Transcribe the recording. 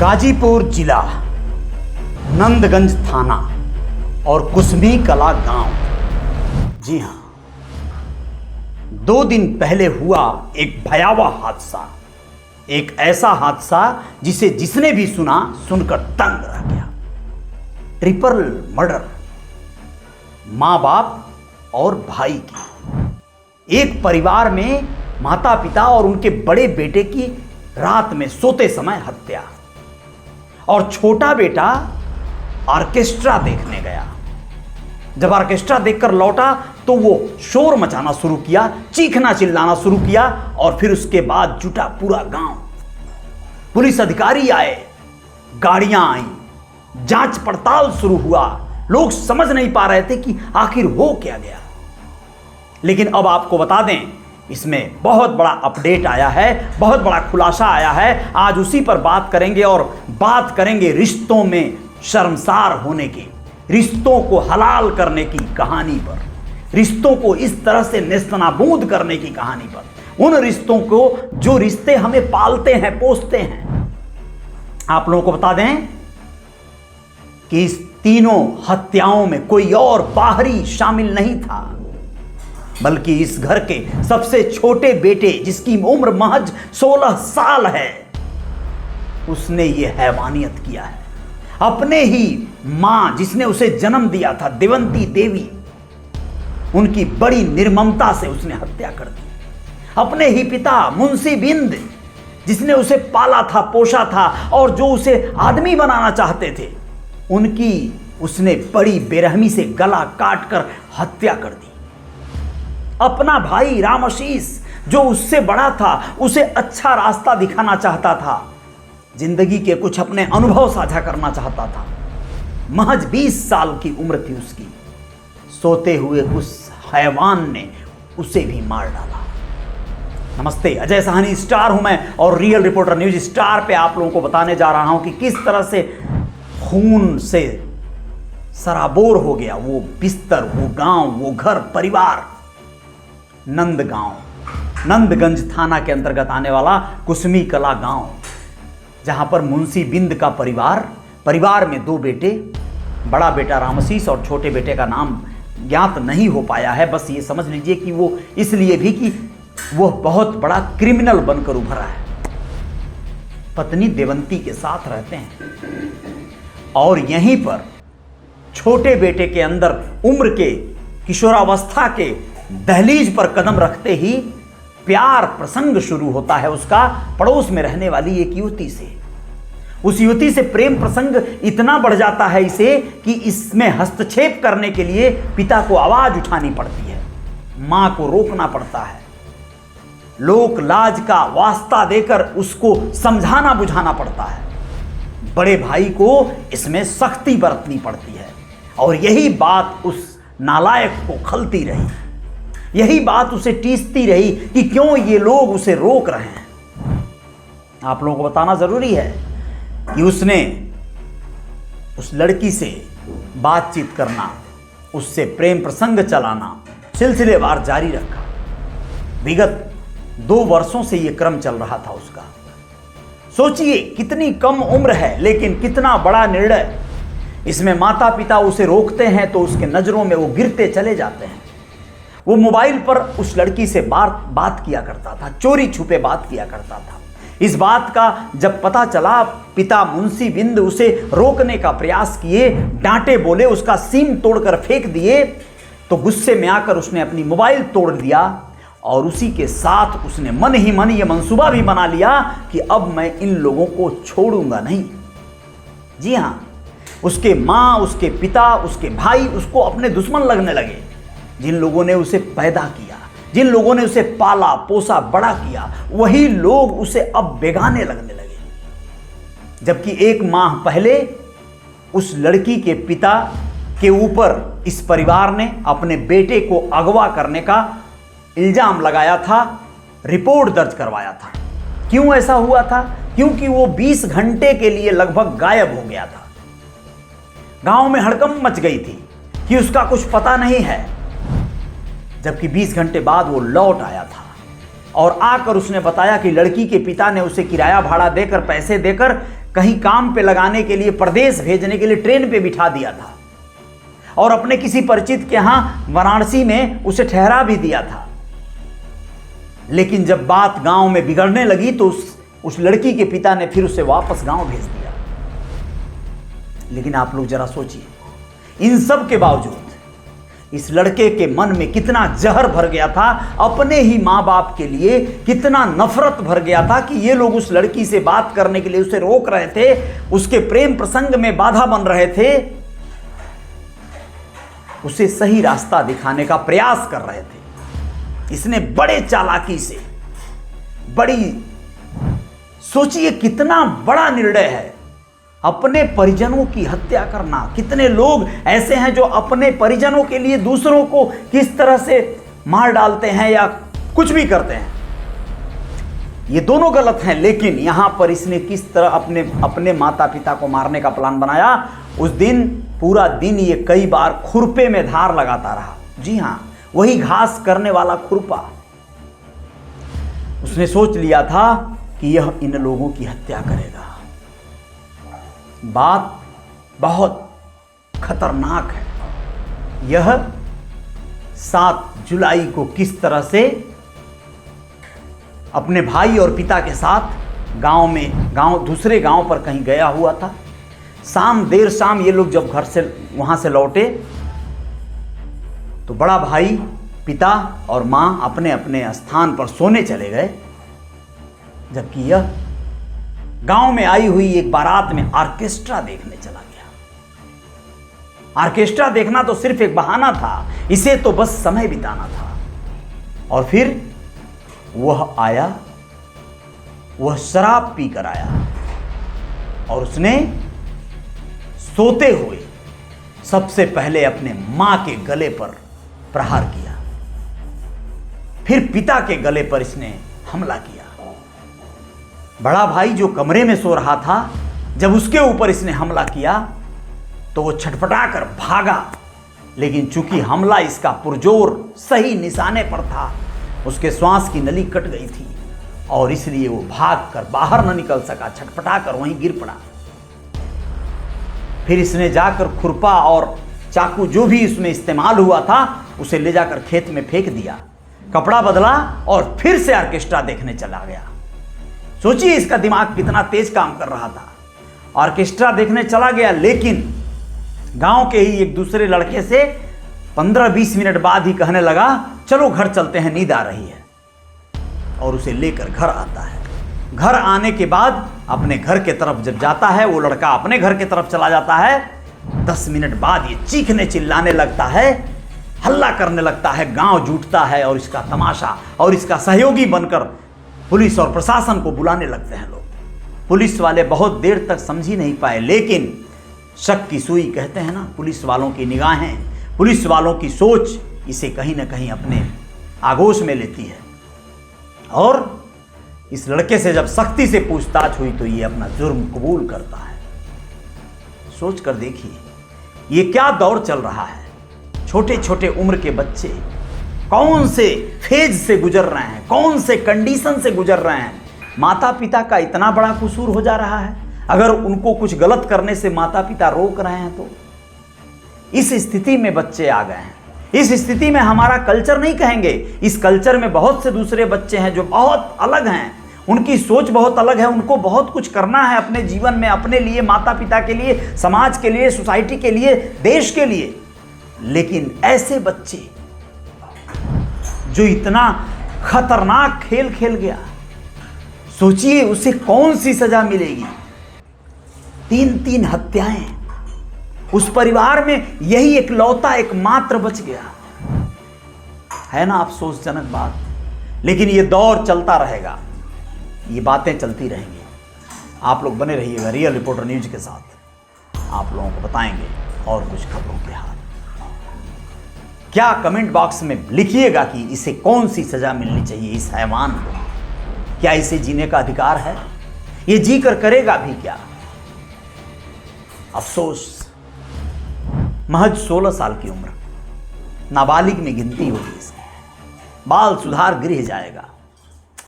गाजीपुर जिला, नंदगंज थाना और कुसमी कला गांव। जी हां, 2 दिन पहले हुआ एक भयावह हादसा। एक ऐसा हादसा जिसे जिसने भी सुना सुनकर दंग रह गया। ट्रिपल मर्डर, मां बाप और भाई की। एक परिवार में माता पिता और उनके बड़े बेटे की रात में सोते समय हत्या। और छोटा बेटा ऑर्केस्ट्रा देखने गया। जब ऑर्केस्ट्रा देखकर लौटा तो वो शोर मचाना शुरू किया, चीखना चिल्लाना शुरू किया और फिर उसके बाद जुटा पूरा गांव। पुलिस अधिकारी आए, गाड़ियां आई, जांच पड़ताल शुरू हुआ। लोग समझ नहीं पा रहे थे कि आखिर हो क्या गया। लेकिन अब आपको बता दें, इसमें बहुत बड़ा अपडेट आया है, बहुत बड़ा खुलासा आया है। आज उसी पर बात करेंगे और बात करेंगे रिश्तों में शर्मसार होने की, रिश्तों को हलाल करने की कहानी पर, रिश्तों को इस तरह से नेस्तनाबूद करने की कहानी पर, उन रिश्तों को जो रिश्ते हमें पालते हैं, पोसते हैं। आप लोगों को बता दें कि इस तीनों हत्याओं में कोई और बाहरी शामिल नहीं था, बल्कि इस घर के सबसे छोटे बेटे, जिसकी उम्र महज 16 साल है, उसने यह हैवानियत किया है। अपने ही मां, जिसने उसे जन्म दिया था, देवंती देवी, उनकी बड़ी निर्ममता से उसने हत्या कर दी। अपने ही पिता मुंशी बिंद, जिसने उसे पाला था, पोषा था और जो उसे आदमी बनाना चाहते थे, उनकी उसने बड़ी बेरहमी से गला काट कर हत्या कर दी। अपना भाई रामशीष, जो उससे बड़ा था, उसे अच्छा रास्ता दिखाना चाहता था, जिंदगी के कुछ अपने अनुभव साझा करना चाहता था। महज 20 साल की उम्र थी उसकी। सोते हुए उस हैवान ने उसे भी मार डाला। नमस्ते, अजय साहनी स्टार हूं मैं और रियल रिपोर्टर न्यूज स्टार पे आप लोगों को बताने जा रहा हूं कि किस तरह से खून से सराबोर हो गया वो बिस्तर, वो गांव, वो घर, परिवार। नंदगांव, नंदगंज थाना के अंतर्गत आने वाला कुसमी कला गांव, जहां पर मुंशी बिंद का परिवार में 2 बेटे, बड़ा बेटा रामशीष और छोटे बेटे का नाम ज्ञात नहीं हो पाया है। बस ये समझ लीजिए कि वो इसलिए भी कि वो बहुत बड़ा क्रिमिनल बनकर उभरा है। पत्नी देवंती के साथ रहते हैं और यहीं पर छोटे बेटे के अंदर उम्र के किशोरावस्था के दहलीज पर कदम रखते ही प्यार प्रसंग शुरू होता है उसका पड़ोस में रहने वाली एक युवती से। उस युवती से प्रेम प्रसंग इतना बढ़ जाता है इसे कि इसमें हस्तक्षेप करने के लिए पिता को आवाज उठानी पड़ती है, मां को रोकना पड़ता है, लोक लाज का वास्ता देकर उसको समझाना बुझाना पड़ता है, बड़े भाई को इसमें सख्ती बरतनी पड़ती है। और यही बात उस नालायक को खलती रही, यही बात उसे टीसती रही कि क्यों ये लोग उसे रोक रहे हैं। आप लोगों को बताना जरूरी है कि उसने उस लड़की से बातचीत करना, उससे प्रेम प्रसंग चलाना सिलसिलेवार जारी रखा। विगत 2 वर्षों से यह क्रम चल रहा था उसका। सोचिए कितनी कम उम्र है, लेकिन कितना बड़ा निर्णय। इसमें माता पिता उसे रोकते हैं तो उसके नजरों में वो गिरते चले जाते हैं। वो मोबाइल पर उस लड़की से बात किया करता था, चोरी छुपे बात किया करता था। इस बात का जब पता चला, पिता मुंशी बिंद उसे रोकने का प्रयास किए, डांटे बोले, उसका सिम तोड़कर फेंक दिए, तो गुस्से में आकर उसने अपनी मोबाइल तोड़ दिया और उसी के साथ उसने मन ही मन ये मंसूबा भी बना लिया कि अब मैं इन लोगों को छोड़ूंगा नहीं। जी हां, उसके मां, उसके पिता, उसके भाई उसको अपने दुश्मन लगने लगे। जिन लोगों ने उसे पैदा किया, जिन लोगों ने उसे पाला पोसा बड़ा किया, वही लोग उसे अब बेगाने लगने लगे। जबकि 1 माह पहले उस लड़की के पिता के ऊपर इस परिवार ने अपने बेटे को अगवा करने का इल्जाम लगाया था, रिपोर्ट दर्ज करवाया था। क्यों ऐसा हुआ था? क्योंकि वो 20 घंटे के लिए लगभग गायब हो गया था। गांव में हड़कंप मच गई थी कि उसका कुछ पता नहीं है। जबकि 20 घंटे बाद वो लौट आया था और आकर उसने बताया कि लड़की के पिता ने उसे किराया भाड़ा देकर, पैसे देकर कहीं काम पे लगाने के लिए, प्रदेश भेजने के लिए ट्रेन पे बिठा दिया था और अपने किसी परिचित के यहां वाराणसी में उसे ठहरा भी दिया था। लेकिन जब बात गांव में बिगड़ने लगी तो उस लड़की के पिता ने फिर उसे वापस गांव भेज दिया। लेकिन आप लोग जरा सोचिए, इन सब के बावजूद इस लड़के के मन में कितना जहर भर गया था, अपने ही मां बाप के लिए कितना नफरत भर गया था कि ये लोग उस लड़की से बात करने के लिए उसे रोक रहे थे, उसके प्रेम प्रसंग में बाधा बन रहे थे, उसे सही रास्ता दिखाने का प्रयास कर रहे थे। इसने बड़े चालाकी से, बड़ी, सोचिए कितना बड़ा निर्णय है, अपने परिजनों की हत्या करना। कितने लोग ऐसे हैं जो अपने परिजनों के लिए दूसरों को किस तरह से मार डालते हैं या कुछ भी करते हैं। ये दोनों गलत हैं, लेकिन यहां पर इसने किस तरह अपने माता पिता को मारने का प्लान बनाया। उस दिन पूरा दिन ये कई बार खुरपे में धार लगाता रहा। जी हां, वही घास करने वाला खुरपा। उसने सोच लिया था कि यह इन लोगों की हत्या करेगा। बात बहुत खतरनाक है। यह 7 जुलाई को किस तरह से अपने भाई और पिता के साथ दूसरे गांव पर कहीं गया हुआ था। देर शाम ये लोग जब घर से वहां से लौटे तो बड़ा भाई, पिता और मां अपने अपने स्थान पर सोने चले गए, जबकि यह गांव में आई हुई एक बारात में ऑर्केस्ट्रा देखने चला गया। ऑर्केस्ट्रा देखना तो सिर्फ एक बहाना था, इसे तो बस समय बिताना था। और फिर वह आया, वह शराब पीकर आया और उसने सोते हुए सबसे पहले अपने मां के गले पर प्रहार किया, फिर पिता के गले पर इसने हमला किया। बड़ा भाई जो कमरे में सो रहा था, जब उसके ऊपर इसने हमला किया तो वो छटपटाकर भागा, लेकिन चूंकि हमला इसका पुरजोर सही निशाने पर था, उसके श्वास की नली कट गई थी और इसलिए वो भागकर बाहर न निकल सका, छटपटाकर वहीं गिर पड़ा। फिर इसने जाकर खुरपा और चाकू जो भी इसमें इस्तेमाल हुआ था उसे ले जाकर खेत में फेंक दिया, कपड़ा बदला और फिर से ऑर्केस्ट्रा देखने चला गया। सोचिए इसका दिमाग कितना तेज काम कर रहा था। ऑर्केस्ट्रा देखने चला गया, लेकिन गांव के ही एक दूसरे लड़के से 15-20 मिनट बाद ही कहने लगा, चलो घर चलते हैं, नींद आ रही है। और उसे लेकर घर आता है। घर आने के बाद अपने घर के तरफ जब जाता है, वो लड़का अपने घर के तरफ चला जाता है, 10 मिनट बाद ये चीखने चिल्लाने लगता है, हल्ला करने लगता है, गांव जुटता है और इसका तमाशा और इसका सहयोगी बनकर पुलिस और प्रशासन को बुलाने लगते हैं लोग। पुलिस वाले बहुत देर तक समझ ही नहीं पाए, लेकिन शक की सुई कहते हैं ना, पुलिस वालों की निगाहें, पुलिस वालों की सोच इसे कहीं ना कहीं अपने आगोश में लेती है। और इस लड़के से जब सख्ती से पूछताछ हुई तो ये अपना जुर्म कबूल करता है। सोच कर देखिए ये क्या दौर चल रहा है। छोटे छोटे उम्र के बच्चे कौन से फेज से गुजर रहे हैं, कौन से कंडीशन से गुजर रहे हैं। माता पिता का इतना बड़ा कसूर हो जा रहा है। अगर उनको कुछ गलत करने से माता पिता रोक रहे हैं तो इस स्थिति में बच्चे आ गए हैं। इस स्थिति में हमारा कल्चर नहीं कहेंगे, इस कल्चर में बहुत से दूसरे बच्चे हैं जो बहुत अलग हैं, उनकी सोच बहुत अलग है, उनको बहुत कुछ करना है अपने जीवन में, अपने लिए, माता पिता के लिए, समाज के लिए, सोसाइटी के लिए, देश के लिए। लेकिन ऐसे बच्चे जो इतना खतरनाक खेल खेल गया, सोचिए उसे कौन सी सजा मिलेगी। 3 हत्याएं, उस परिवार में यही एकलौता एकमात्र बच गया। है ना अफसोसजनक बात। लेकिन ये दौर चलता रहेगा, ये बातें चलती रहेंगी। आप लोग बने रहिएगा रियल रिपोर्टर न्यूज के साथ, आप लोगों को बताएंगे और कुछ खबरों के हाल। क्या कमेंट बॉक्स में लिखिएगा कि इसे कौन सी सजा मिलनी चाहिए इस हैवान को। क्या इसे जीने का अधिकार है? ये जी कर करेगा भी क्या? अफसोस, महज 16 साल की उम्र, नाबालिग में गिनती होगी इसकी। बाल सुधार गृह जाएगा।